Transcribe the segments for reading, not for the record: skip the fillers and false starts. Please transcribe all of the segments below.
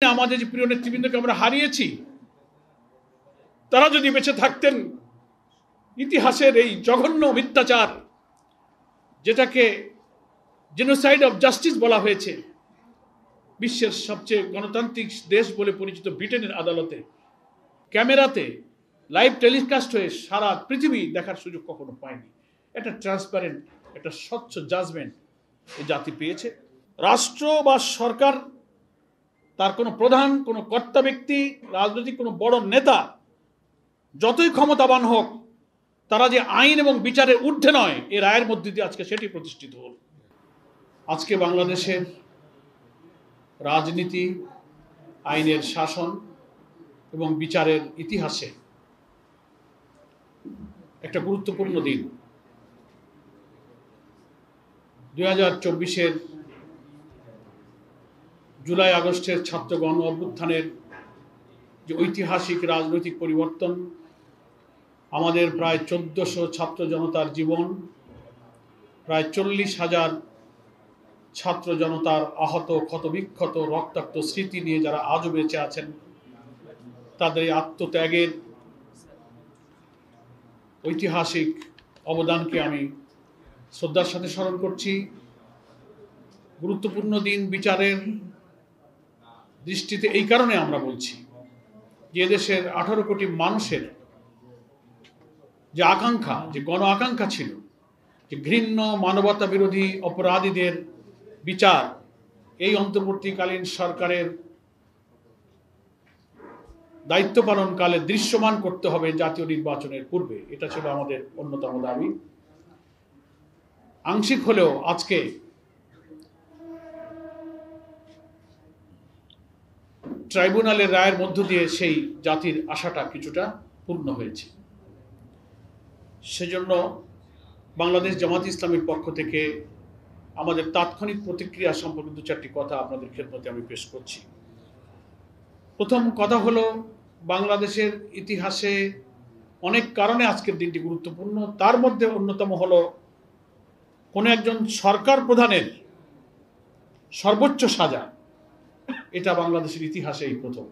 আমাদের যে প্রিয় নেতৃবৃন্দকে আমরা হারিয়েছি, তারা যদি বেঁচে থাকতেন, ইতিহাসের এই জঘন্য মিথ্যাচার, যেটাকে জেনোসাইড অফ জাস্টিস বলা হয়েছে, বিশ্বের সবচেয়ে গণতান্ত্রিক দেশ বলে পরিচিত ব্রিটেনের আদালতে ক্যামেরাতে লাইভ টেলিকাস্ট হয়ে সারা পৃথিবী দেখার সুযোগ কখনো পায়নি। একটা ট্রান্সপারেন্ট, একটা স্বচ্ছ জাজমেন্ট এই জাতি পেয়েছে। রাষ্ট্র বা সরকার, তার কোনো প্রধান, কোনো কর্তা ব্যক্তি, রাজনৈতিক কোনো বড় নেতা যতই ক্ষমতাবান হোক, তারা যে আইন এবং বিচারের ঊর্ধ্বে নয়, এ রায়ের মধ্যে দিয়ে আজকে সেটি প্রতিষ্ঠিত হল। আজকে বাংলাদেশের রাজনীতি, আইনের শাসন এবং বিচারের ইতিহাসে একটা গুরুত্বপূর্ণ দিন। 2024-এর জুলাই আগস্টের ছাত্র গণ অভ্যুত্থানের যে ঐতিহাসিক রাজনৈতিক পরিবর্তন, আমাদের প্রায় 1400 ছাত্র জনতার জীবন, প্রায় 40,000 ছাত্র জনতার আহত, ক্ষতবিক্ষত, রক্তাক্ত স্মৃতি নিয়ে যারা আজও বেঁচে আছেন, তাদের এই আত্মত্যাগের ঐতিহাসিক অবদানকে আমি শ্রদ্ধার সাথে স্মরণ করছি। গুরুত্বপূর্ণ দিন বিচারের দৃষ্টিতে এই কারণে আমরা বলছি যে দেশের 18 কোটি মানুষের যে আকাঙ্ক্ষা, যে গণ আকাঙ্ক্ষা ছিল, যে ঘৃণ্য মানবতা বিরোধী অপরাধীদের বিচার এই অন্তর্বর্তীকালীন সরকারের দায়িত্ব পালনকালে দৃশ্যমান করতে হবে জাতীয় নির্বাচনের পূর্বে। এটা ছিল আমাদের অন্যতম দাবি। আংশিক হলেও আজকে ট্রাইব্যুনালের রায়ের মধ্য দিয়ে সেই জাতির আশাটা কিছুটা পূর্ণ হয়েছে। সেজন্য বাংলাদেশ জামাত ইসলামীর পক্ষ থেকে আমাদের তাৎক্ষণিক প্রতিক্রিয়া সম্পর্কে 2-4টি কথা আপনাদের খেদমতে আমি পেশ করছি। প্রথম কথা হলো, বাংলাদেশের ইতিহাসে অনেক কারণে আজকের দিনটি গুরুত্বপূর্ণ। তার মধ্যে অন্যতম হলো কোনো একজন সরকার প্রধানের সর্বোচ্চ সাজা। এটা বাংলাদেশের ইতিহাসে এই প্রথম।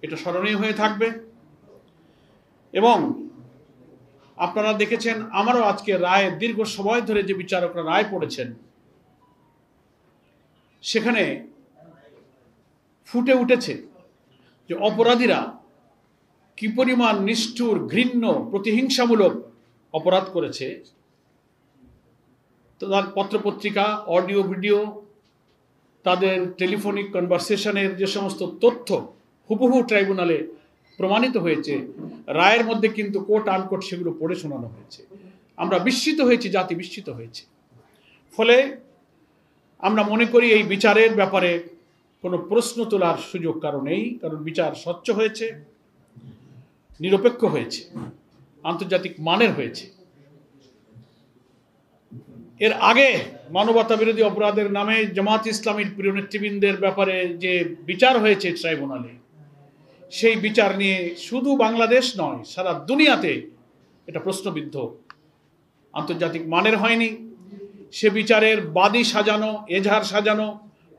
এটা স্মরণীয় হয়ে থাকবে। এবং আপনারা দেখেছেন, আমারও আজকে রায়, দীর্ঘ সময় ধরে যে বিচারকরা রায় পড়েছেন, সেখানে ফুটে উঠেছে যে অপরাধীরা কি পরিমাণ নিষ্ঠুর, ঘৃণ্য, প্রতিহিংসামূলক অপরাধ করেছে। তার পত্রপত্রিকা, অডিও, ভিডিও, তাদের টেলিফোনিক কনভারসেশনের যে সমস্ত তথ্য হুবহু ট্রাইব্যুনালে প্রমাণিত হয়েছে, রায়ের মধ্যে কিন্তু কোট আনকোট সেগুলো পড়ে শোনানো হয়েছে। আমরা বিস্মিত হয়েছি, জাতি বিস্মিত হয়েছে। ফলে আমরা মনে করি এই বিচারের ব্যাপারে কোনো প্রশ্ন তোলার সুযোগ কারো নেই, কারণ বিচার স্বচ্ছ হয়েছে, নিরপেক্ষ হয়েছে, আন্তর্জাতিক মানের হয়েছে। এর আগে মানবতা বিরোধী অপরাধের নামে জামাত ইসলামীর প্রিয় নেতৃবৃন্দের ব্যাপারে যে বিচার হয়েছে ট্রাইব্যুনালে, সেই বিচার নিয়ে শুধু বাংলাদেশ নয়, সারা দুনিয়াতে এটা প্রশ্নবিদ্ধ, আন্তর্জাতিক মানের হয়নি। সে বিচারের বাদী সাজানো, এজাহার সাজানো,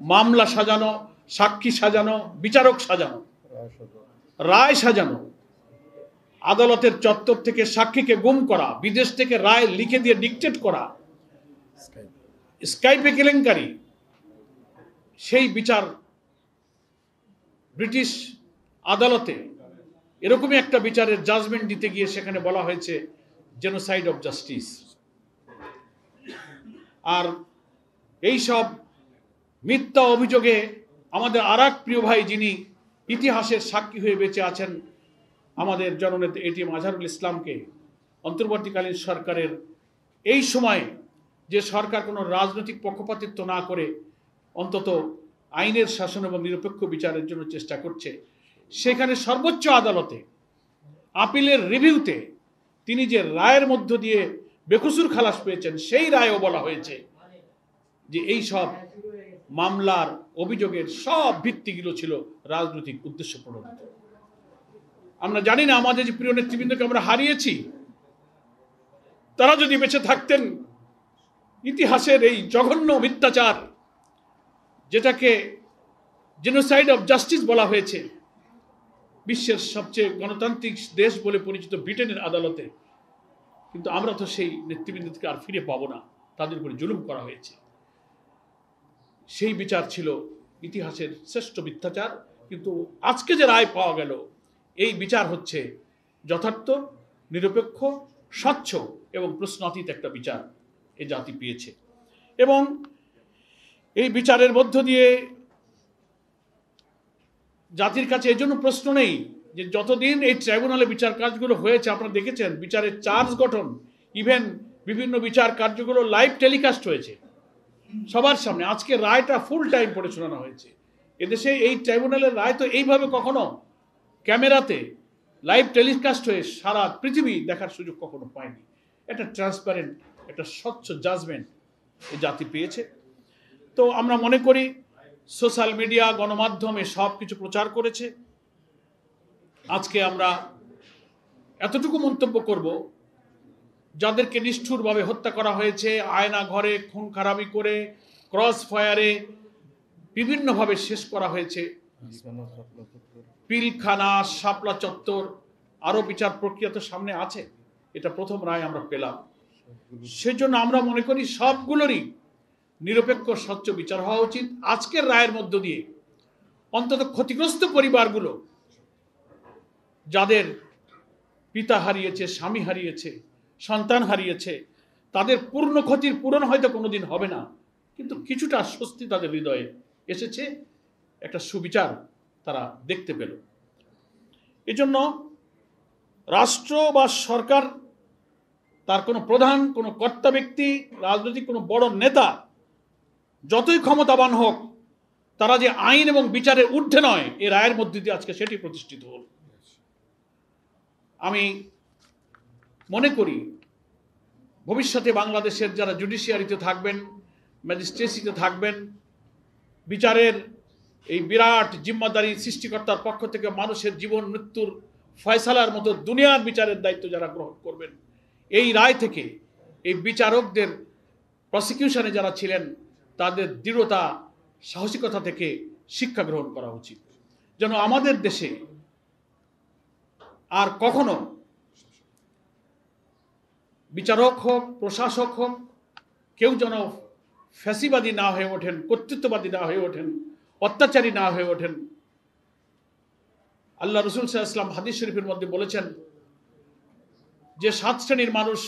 মামলা সাজানো, সাক্ষী সাজানো, বিচারক সাজানো, রায় সাজানো, আদালতের চত্বর থেকে সাক্ষীকে গুম করা, বিদেশ থেকে রায় লিখে দিয়ে ডিকটেট করা, স্কাইপে কেলেঙ্কারি, সেই বিচার ব্রিটিশ আদালতে এরকমই একটা বিচারের জাজমেন্ট দিতে গিয়ে সেখানে বলা হয়েছে জেনোসাইড অফ জাস্টিস। আর এই সব মিথ্যা অভিযোগে আমাদের আরেক প্রিয় ভাই, যিনি ইতিহাসের সাক্ষী হয়ে বেঁচে আছেন, আমাদের জননেতা এটিএম আজহারুল ইসলামকে অন্তর্বর্তীকালীন সরকারের এই সময়ে, যে সরকার কোনো রাজনৈতিক পক্ষপাতিত্ব না করে অন্তত আইনের শাসন এবং নিরপেক্ষ বিচারের জন্য চেষ্টা করছে, সেখানে সর্বোচ্চ আদালতে আপিলের রিভিউতে তিনি যে রায়ের মধ্য দিয়ে বেকসুর খালাস পেয়েছেন, সেই রায়েও বলা হয়েছে যে এই সব মামলার অভিযোগের সব ভিত্তিগুলো ছিল রাজনৈতিক উদ্দেশ্য প্রণোদিত। আমরা জানি না আমাদের যে প্রিয় নেতৃবৃন্দকে আমরা হারিয়েছি, তারা যদি বেঁচে থাকতেন, ইতিহাসের এই জঘন্য মিথ্যাচার, যেটাকে জেনোসাইড অফ জাস্টিস বলা হয়েছে বিশ্বের সবচেয়ে গণতান্ত্রিক দেশ বলে পরিচিত ব্রিটেনের আদালতে, কিন্তু আমরা তো সেই নেতৃবৃন্দকে আর ফিরে পাবো না, তাদের উপরে জুলুম করা হয়েছে। সেই বিচার ছিল ইতিহাসের শ্রেষ্ঠ মিথ্যাচার, কিন্তু আজকে যে রায় পাওয়া গেল এই বিচার হচ্ছে যথার্থ, নিরপেক্ষ, স্বচ্ছ এবং প্রশ্নাতীত একটা বিচার এ জাতি পেয়েছে। এবং এই বিচারের মধ্য দিয়ে জাতির কাছে এই জন্য প্রশ্ন নেই যে যতদিন এই ট্রাইব্যুনালে বিচার কাজগুলো হয়েছে, আপনারা দেখেছেন বিচারের চার্জ গঠন, ইভেন বিভিন্ন বিচার কার্যগুলো লাইভ টেলিকাস্ট হয়েছে সবার সামনে। আজকে রায়টা ফুল টাইম পড়ে শোনানো হয়েছে। এদেশে এই ট্রাইব্যুনালের রায় তো এইভাবে কখনো ক্যামেরাতে লাইভ টেলিকাস্ট হয়ে সারা পৃথিবী দেখার সুযোগ কখনো পায়নি। একটা ট্রান্সপারেন্ট, একটা স্বচ্ছ জাজমেন্ট এই জাতি পেয়েছে। তো আমরা মনে করি সোশ্যাল মিডিয়া, গণমাধ্যমে সব কিছু প্রচার করেছে। আজকে আমরা এতটুকু মন্তব্য করব, যাদেরকে নিষ্ঠুরভাবে হত্যা করা হয়েছে, আয়না ঘরে খুন খারাপি করে, ক্রস ফায়ারে বিভিন্নভাবে শেষ করা হয়েছে, পিলখানা, শাপলা চত্বর, আরো বিচার প্রক্রিয়া তো সামনে আছে। এটা প্রথম রায় আমরা পেলাম। সেজন্য আমরা মনে করি সবগুলোরই নিরপেক্ষ স্বচ্ছ বিচার হওয়া উচিত। আজকের রায়ের মধ্য দিয়ে অন্তত ক্ষতিগ্রস্ত পরিবারগুলো, যাদের পিতা হারিয়েছে, স্বামী হারিয়েছে, সন্তান হারিয়েছে, তাদের পূর্ণ ক্ষতির পূরণ হয়তো কোনোদিন হবে না, কিন্তু কিছুটা স্বস্তি তাদের হৃদয়ে এসেছে, একটা সুবিচার তারা দেখতে পেল। এজন্য রাষ্ট্র বা সরকার, তার কোনো প্রধান, কোনো কর্তা ব্যক্তি, রাজনৈতিক কোনো বড় নেতা যতই ক্ষমতাবান হোক, তারা যে আইন এবং বিচারের ঊর্ধ্বে নয়, এই রায়ের মধ্যে দিয়ে আজকে সেটি প্রতিষ্ঠিত হল। আমি মনে করি ভবিষ্যতে বাংলাদেশের যারা জুডিশিয়ারিতে থাকবেন, ম্যাজিস্ট্রেসিতে থাকবেন, বিচারের এই বিরাট জিম্মাদারি সৃষ্টিকর্তার পক্ষ থেকে মানুষের জীবন মৃত্যুর ফয়সালার মতো দুনিয়ার বিচারের দায়িত্ব যারা গ্রহণ করবেন, এই রায় থেকে এই বিচারকদের, প্রসিকিউশনে যারা ছিলেন, তাদের দৃঢ়তা, সাহসিকতা থেকে শিক্ষা গ্রহণ করা উচিত, যেন আমাদের দেশে আর কখনো বিচারক হোক, প্রশাসক হোক, কেউ যেন ফ্যাসিবাদী না হয়ে ওঠেন, কর্তৃত্ববাদী না হয়ে ওঠেন, অত্যাচারী না হয়ে ওঠেন। আল্লাহ রসুল সাল্লাল্লাহু আলাইহি ওয়াসাল্লাম হাদিস শরীফের মধ্যে বলেছেন যে 7 শ্রেণীর মানুষ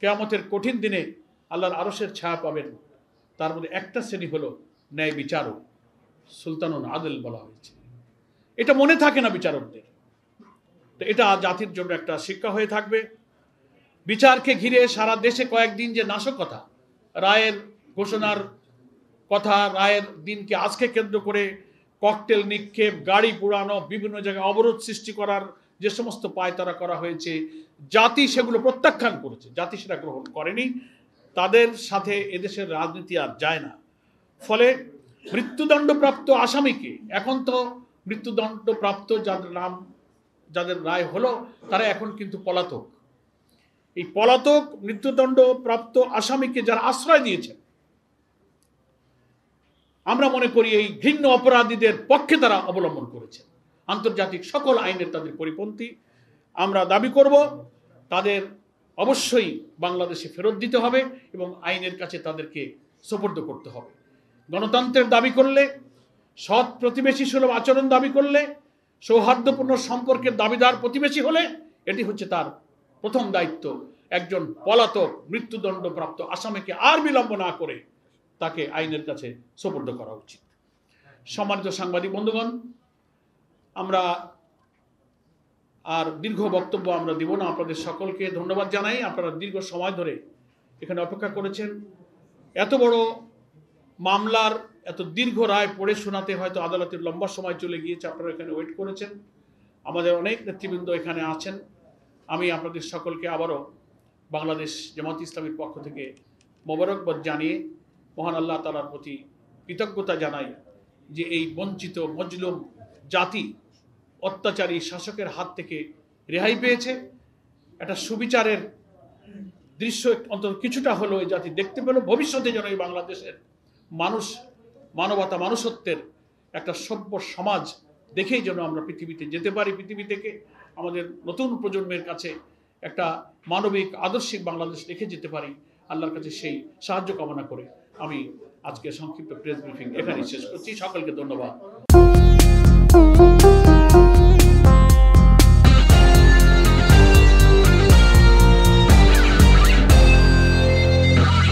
কিয়ামতের কঠিন দিনে আল্লাহর আরশের ছায়া পাবেন, তার মধ্যে একটা শ্রেণী হলো ন্যায় বিচারক, সুলতানুল আদল বলা হয়েছে। এটা মনে থাকে না বিচারকদের, তো এটা জাতির জন্য একটা শিক্ষা হয়ে থাকবে। বিচারকে ঘিরে সারা দেশে কয়েকদিন যে নাশকতা, রায়ের ঘোষণার কথা, রায়ের দিনকে আজকে কেন্দ্র করে ককটেল নিক্ষেপ, গাড়ি পোড়ানো, বিভিন্ন জায়গায় অবরোধ সৃষ্টি করার যে সমস্ত পায়তারা করা হয়েছে, জাতি সেগুলো প্রত্যাখ্যান করেছে, জাতি সেটা গ্রহণ করেনি। তাদের সাথে এদেশের রাজনীতি আর যায় না। ফলে মৃত্যুদণ্ডপ্রাপ্ত আসামিকে, এখন তো মৃত্যুদণ্ডপ্রাপ্ত যাদের নাম, যাদের রায় হলো, তারা এখন কিন্তু পলাতক। এই পলাতক মৃত্যুদণ্ডপ্রাপ্ত আসামিকে যারা আশ্রয় দিয়েছেন, আমরা মনে করি এই ঘৃণ্য অপরাধীদের পক্ষে তারা অবলম্বন করেছেন। আন্তর্জাতিক সকল আইনের তাদের পরিপন্থী। আমরা দাবি করব তাদের অবশ্যই বাংলাদেশে ফেরত দিতে হবে এবং আইনের কাছে তাদেরকে সোপর্দ করতে হবে। গণতন্ত্রের দাবি করলে, সৎ প্রতিবেশী সুলভ আচরণ দাবি করলে, সৌহার্দ্যপূর্ণ সম্পর্কের দাবিদার প্রতিবেশী হলে, এটি হচ্ছে তার প্রথম দায়িত্ব। একজন পলাতক মৃত্যুদণ্ডপ্রাপ্ত আসামিকে আর বিলম্ব না করে তাকে আইনের কাছে সোপর্দ করা উচিত। সম্মানিত সাংবাদিক বন্ধুগণ, আমরা আর দীর্ঘ বক্তব্য আমরা দিব না। আপনাদের সকলকে ধন্যবাদ জানাই। আপনারা দীর্ঘ সময় ধরে এখানে অপেক্ষা করেছেন। এত বড় মামলার এত দীর্ঘ রায় পড়ে শোনাতে হয়তো আদালতের লম্বা সময় চলে গিয়েছে, আপনারা এখানে ওয়েট করেছেন। আমাদের অনেক নেতৃবৃন্দ এখানে আছেন। আমি আপনাদের সকলকে আবারও বাংলাদেশ জামাত ইসলামীর পক্ষ থেকে মোবারকবাদ জানিয়ে মহান আল্লাহ তাআলার প্রতি কৃতজ্ঞতা জানাই যে এই বঞ্চিত মজলুম জাতি অত্যাচারী শাসকের হাত থেকে রেহাই পেয়েছে। একটা সুবিচারের দৃশ্য অন্তত কিছুটা হলো এই জাতি দেখতে পেল। ভবিষ্যতে যেন এই বাংলাদেশের মানুষ মানবতা, মানুষত্বের একটা সভ্য সমাজ দেখেই যেন আমরা পৃথিবীতে যেতে পারি, পৃথিবী থেকে আমাদের নতুন প্রজন্মের কাছে একটা মানবিক আদর্শিক বাংলাদেশ রেখে যেতে পারি। আল্লাহর কাছে সেই সাহায্য কামনা করে আমি আজকে সংক্ষিপ্ত প্রেস ব্রিফিং এখানেই শেষ করছি। সকলকে ধন্যবাদ।